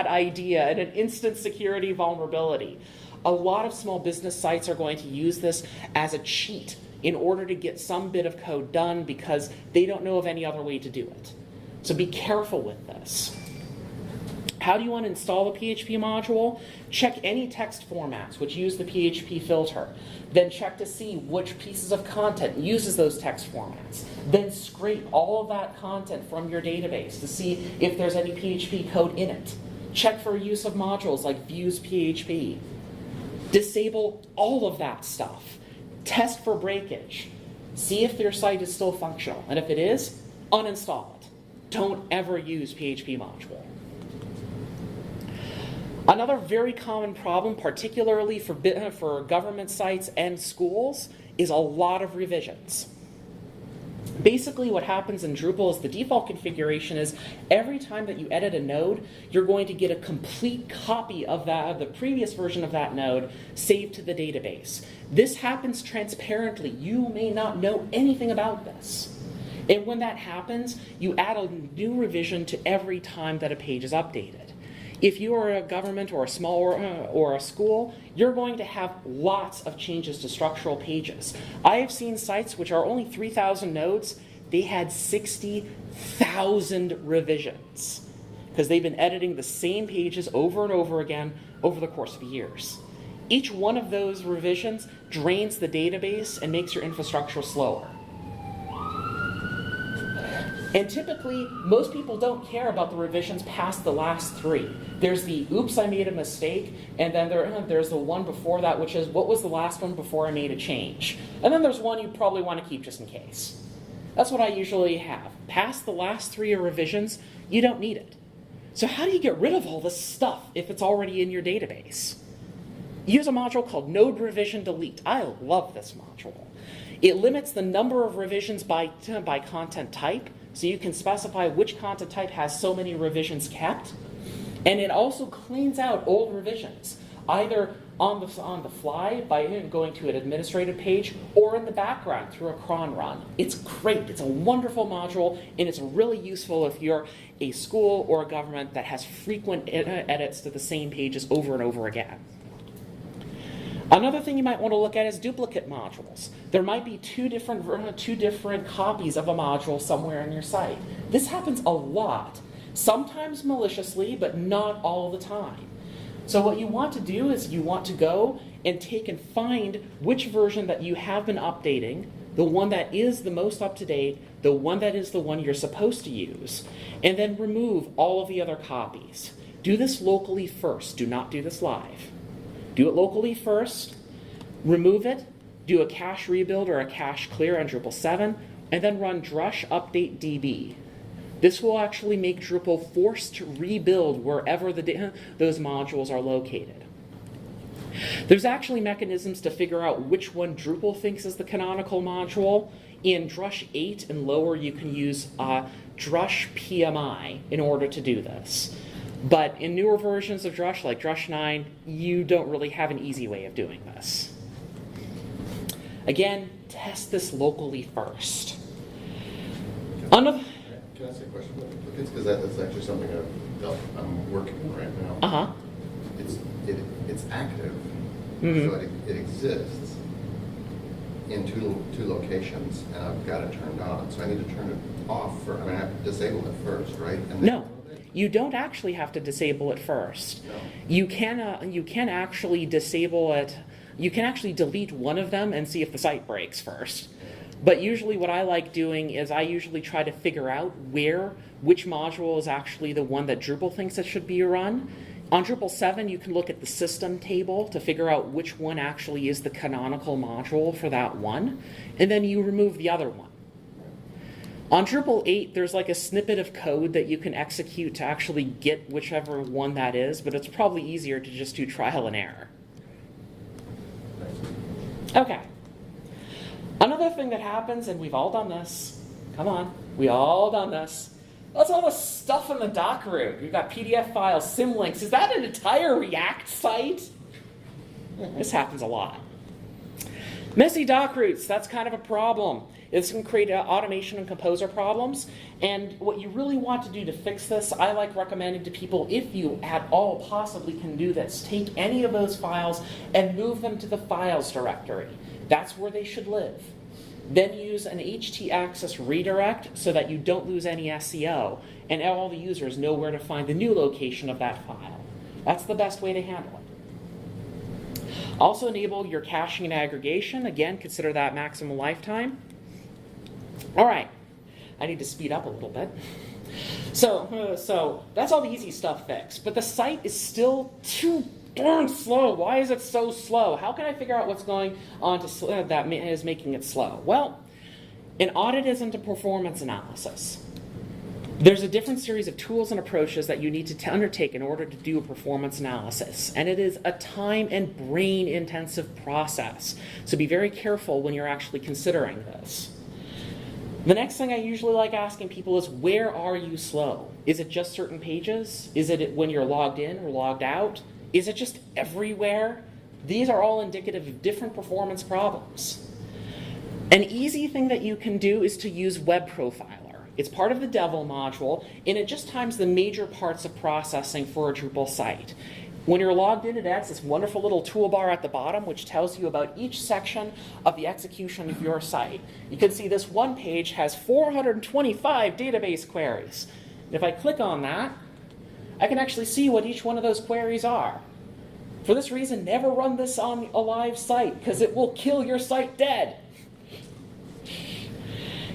idea and an instant security vulnerability. A lot of small business sites are going to use this as a cheat in order to get some bit of code done because they don't know of any other way to do it. So be careful with this. How do you want to install the PHP module? Check any text formats which use the PHP filter. Then check to see which pieces of content uses those text formats. Then scrape all of that content from your database to see if there's any PHP code in it. Check for use of modules like views PHP. Disable all of that stuff. Test for breakage. See if your site is still functional. And if it is, uninstall it. Don't ever use PHP module. Another very common problem, particularly for government sites and schools, is a lot of revisions. Basically, what happens in Drupal is the default configuration is every time that you edit a node, you're going to get a complete copy of the previous version of that node saved to the database. This happens transparently. You may not know anything about this. And when that happens, you add a new revision to every time that a page is updated. If you are a government or a small or a school, you're going to have lots of changes to structural pages. I have seen sites which are only 3,000 nodes, they had 60,000 revisions because they've been editing the same pages over and over again over the course of years. Each one of those revisions drains the database and makes your infrastructure slower. And typically, most people don't care about the revisions past the last 3. There's the, oops, I made a mistake, and then there's the one before that, which is, what was the last one before I made a change? And then there's one you probably want to keep just in case. That's what I usually have. Past the last 3 revisions, you don't need it. So how do you get rid of all this stuff if it's already in your database? Use a module called Node Revision Delete. I love this module. It limits the number of revisions by content type, so you can specify which content type has so many revisions kept. And it also cleans out old revisions, either on the fly by going to an administrative page or in the background through a cron run. It's great. It's a wonderful module, and it's really useful if you're a school or a government that has frequent edits to the same pages over and over again. Another thing you might want to look at is duplicate modules. There might be two different copies of a module somewhere in your site. This happens a lot, sometimes maliciously, but not all the time. So what you want to do is you want to go and take and find which version that you have been updating, the one that is the most up-to-date, the one that is the one you're supposed to use, and then remove all of the other copies. Do this locally first. Do not do this live. Do it locally first, remove it, do a cache rebuild or a cache clear on Drupal 7, and then run drush update db. This will actually make Drupal forced to rebuild wherever those modules are located. There's actually mechanisms to figure out which one Drupal thinks is the canonical module. In Drush 8 and lower, you can use drush PMI in order to do this. But in newer versions of Drush, like Drush 9, you don't really have an easy way of doing this. Again, test this locally first. Can I ask a question? Because that's actually something I'm working on right now. Uh-huh. It's active, Mm-hmm. so it exists in two locations, and I've got it turned on. So I need to turn it off. I have to disable it first, right? And No. You don't actually have to disable it first. No. You can actually disable it. You can actually delete one of them and see if the site breaks first. But usually what I like doing is I usually try to figure out which module is actually the one that Drupal thinks it should be run. On Drupal 7, you can look at the system table to figure out which one actually is the canonical module for that one, and then you remove the other one. On Drupal 8, there's like a snippet of code that you can execute to actually get whichever one that is, but it's probably easier to just do trial and error. Okay. Another thing that happens, and we've all done this, come on, we all done this. That's all the stuff in the docroot. You've got PDF files, symlinks. Is that an entire React site? This happens a lot. Messy docroots, that's kind of a problem. This can create automation and composer problems. And what you really want to do to fix this, I like recommending to people, if you at all possibly can do this, take any of those files and move them to the files directory. That's where they should live. Then use an htaccess redirect so that you don't lose any SEO, and all the users know where to find the new location of that file. That's the best way to handle it. Also enable your caching and aggregation. Again, consider that maximum lifetime. All right, I need to speed up a little bit. So that's all the easy stuff fixed, but the site is still too darn slow. Why is it so slow? How can I figure out what's going on that is making it slow? Well, an audit isn't a performance analysis. There's a different series of tools and approaches that you need to undertake in order to do a performance analysis, and it is a time and brain intensive process. So be very careful when you're actually considering this. The next thing I usually like asking people is, where are you slow? Is it just certain pages? Is it when you're logged in or logged out? Is it just everywhere? These are all indicative of different performance problems. An easy thing that you can do is to use Web Profiler. It's part of the Devil module, and it just times the major parts of processing for a Drupal site. When you're logged in, it adds this wonderful little toolbar at the bottom which tells you about each section of the execution of your site. You can see this one page has 425 database queries. And if I click on that, I can actually see what each one of those queries are. For this reason, never run this on a live site because it will kill your site dead.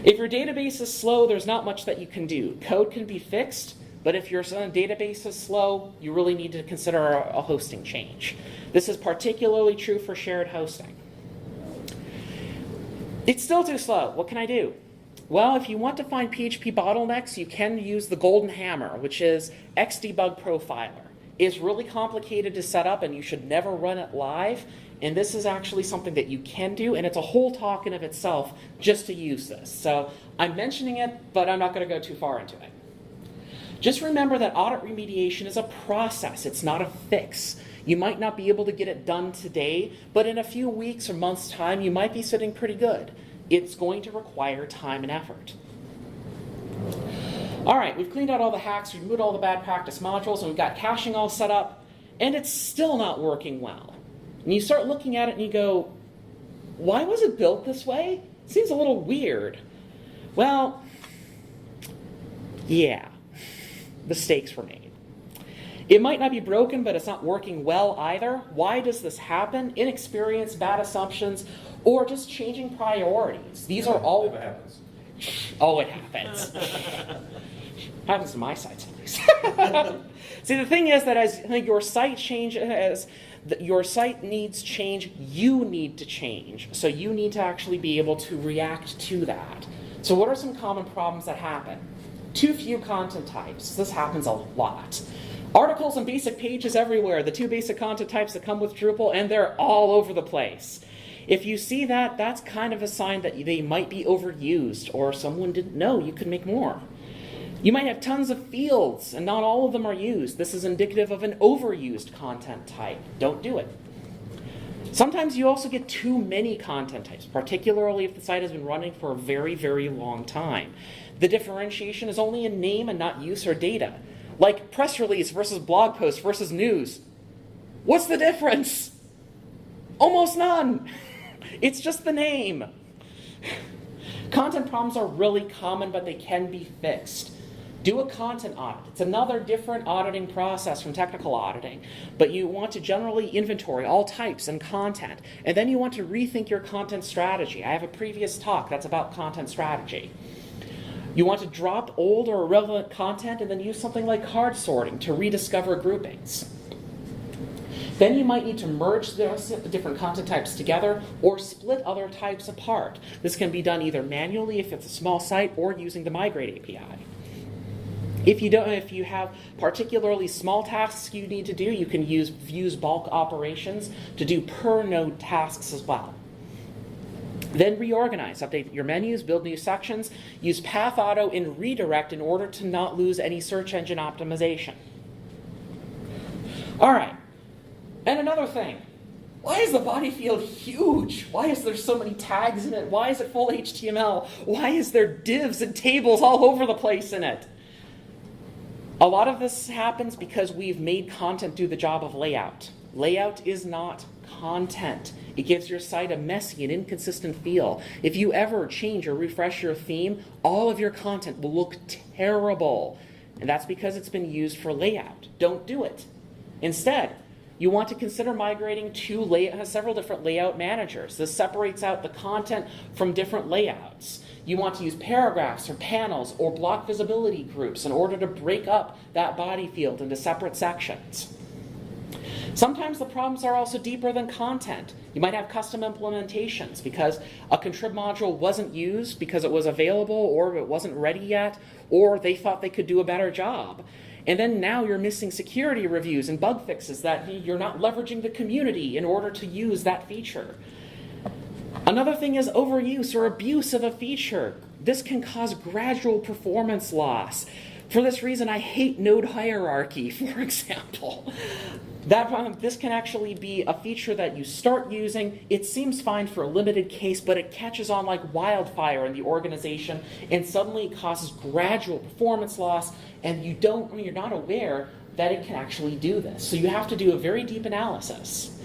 If your database is slow, there's not much that you can do. Code can be fixed, but if your database is slow, you really need to consider a hosting change. This is particularly true for shared hosting. It's still too slow. What can I do? Well, if you want to find PHP bottlenecks, you can use the golden hammer, which is XDebug Profiler. It's really complicated to set up, and you should never run it live. And this is actually something that you can do, and it's a whole talk in of itself just to use this. So I'm mentioning it, but I'm not going to go too far into it. Just remember that audit remediation is a process. It's not a fix. You might not be able to get it done today, but in a few weeks or months' time, you might be sitting pretty good. It's going to require time and effort. All right, we've cleaned out all the hacks, we've removed all the bad practice modules, and we've got caching all set up, and it's still not working well. And you start looking at it and you go, why was it built this way? It seems a little weird. Well, yeah, mistakes were made. It might not be broken, but it's not working well either. Why does this happen? Inexperience, bad assumptions, or just changing priorities. These are all... Never happens. Oh, it happens. Happens to my sites at least. See, the thing is that as your site changes, your site needs change, you need to change. So you need to actually be able to react to that. So what are some common problems that happen? Too few content types. This happens a lot. Articles and basic pages everywhere, the two basic content types that come with Drupal, and they're all over the place. If you see that, that's kind of a sign that they might be overused, or someone didn't know you could make more. You might have tons of fields, and not all of them are used. This is indicative of an overused content type. Don't do it. Sometimes you also get too many content types, particularly if the site has been running for a very, very long time. The differentiation is only in name and not use or data. Like press release versus blog post versus news. What's the difference? Almost none. It's just the name. Content problems are really common, but they can be fixed. Do a content audit. It's another different auditing process from technical auditing, but you want to generally inventory all types and content, and then you want to rethink your content strategy. I have a previous talk that's about content strategy. You want to drop old or irrelevant content and then use something like card sorting to rediscover groupings. Then you might need to merge those different content types together or split other types apart. This can be done either manually if it's a small site or using the Migrate API. If you have particularly small tasks you need to do, you can use bulk operations to do per node tasks as well. Then reorganize, update your menus, build new sections, use path auto and redirect in order to not lose any search engine optimization. All right. And another thing, why is the body field huge? Why is there so many tags in it? Why is it full HTML? Why is there divs and tables all over the place in it? A lot of this happens because we've made content do the job of layout. layout is not content. It gives your site a messy and inconsistent feel. If you ever change or refresh your theme, all of your content will look terrible. And that's because it's been used for layout. Don't do it. Instead, you want to consider migrating to several different layout managers. This separates out the content from different layouts. You want to use paragraphs or panels or block visibility groups in order to break up that body field into separate sections. Sometimes the problems are also deeper than content. You might have custom implementations because a contrib module wasn't used because it was available or it wasn't ready yet, or they thought they could do a better job. And then now you're missing security reviews and bug fixes that you're not leveraging the community in order to use that feature. Another thing is overuse or abuse of a feature. This can cause gradual performance loss. For this reason, I hate node hierarchy, for example. This can actually be a feature that you start using. It seems fine for a limited case, but it catches on like wildfire in the organization, and suddenly it causes gradual performance loss, and you're not aware that it can actually do this. So you have to do a very deep analysis.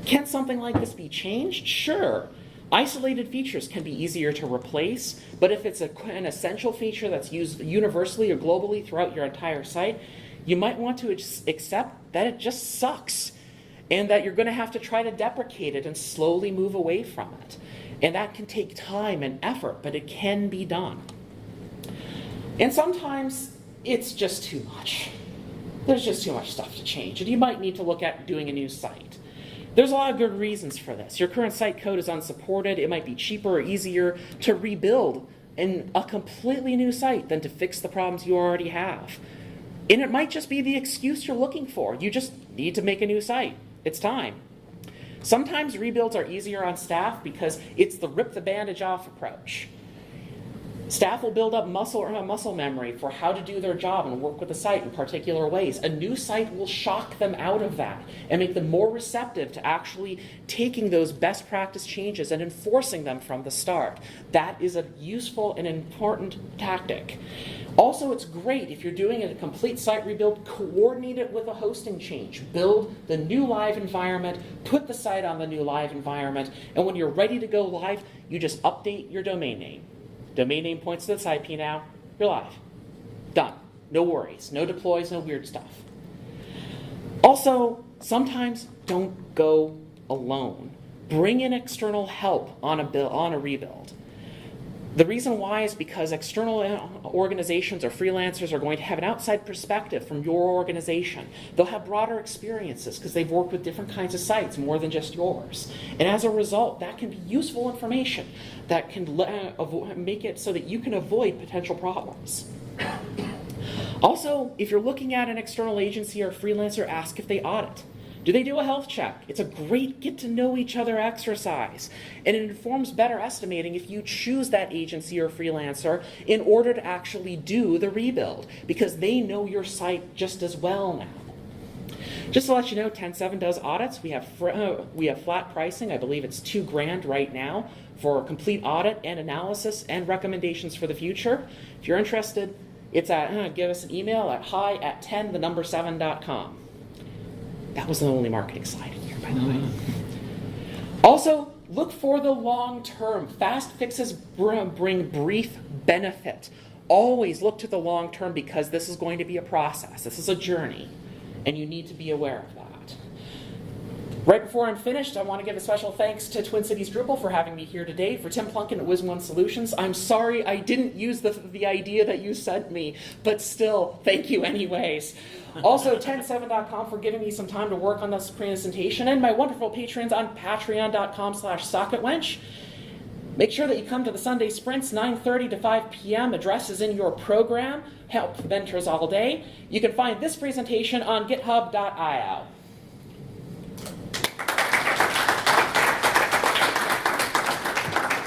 Can something like this be changed? Sure. Isolated features can be easier to replace, but if it's an essential feature that's used universally or globally throughout your entire site, you might want to accept that it just sucks and that you're going to have to try to deprecate it and slowly move away from it. And that can take time and effort, but it can be done. And sometimes it's just too much. There's just too much stuff to change, and you might need to look at doing a new site. There's a lot of good reasons for this. Your current site code is unsupported. It might be cheaper or easier to rebuild in a completely new site than to fix the problems you already have. And it might just be the excuse you're looking for. You just need to make a new site. It's time. Sometimes rebuilds are easier on staff because it's the rip the bandage off approach. Staff will build up muscle memory for how to do their job and work with the site in particular ways. A new site will shock them out of that and make them more receptive to actually taking those best practice changes and enforcing them from the start. That is a useful and important tactic. Also, it's great if you're doing a complete site rebuild, coordinate it with a hosting change. Build the new live environment, put the site on the new live environment, and when you're ready to go live, you just update your domain name. Domain name points to this IP now, you're live. Done. No worries, no deploys, no weird stuff. Also, sometimes don't go alone. Bring in external help on a rebuild. The reason why is because external organizations or freelancers are going to have an outside perspective from your organization. They'll have broader experiences because they've worked with different kinds of sites more than just yours. And as a result, that can be useful information that can make it so that you can avoid potential problems. Also, if you're looking at an external agency or freelancer, ask if they audit. Do they do a health check? It's a great get to know each other exercise, and it informs better estimating if you choose that agency or freelancer in order to actually do the rebuild, because they know your site just as well now. Just to let you know, 10.7 does audits. We have flat pricing. I believe it's $2,000 right now for a complete audit and analysis and recommendations for the future. If you're interested, it's give us an email at hi@107.com. That was the only marketing slide in here, by the way. Also, look for the long term. Fast fixes bring brief benefit. Always look to the long term because this is going to be a process. This is a journey, and you need to be aware of that. Right before I'm finished, I want to give a special thanks to Twin Cities Drupal for having me here today. For Tim Plunkin at Wiz1 Solutions, I'm sorry I didn't use the idea that you sent me, but still, thank you anyways. Also, 10.7.com for giving me some time to work on this presentation, and my wonderful patrons on patreon.com/socketwench. Make sure that you come to the Sunday sprints, 9:30 to 5 p.m. Address is in your program. Help mentors all day. You can find this presentation on github.io.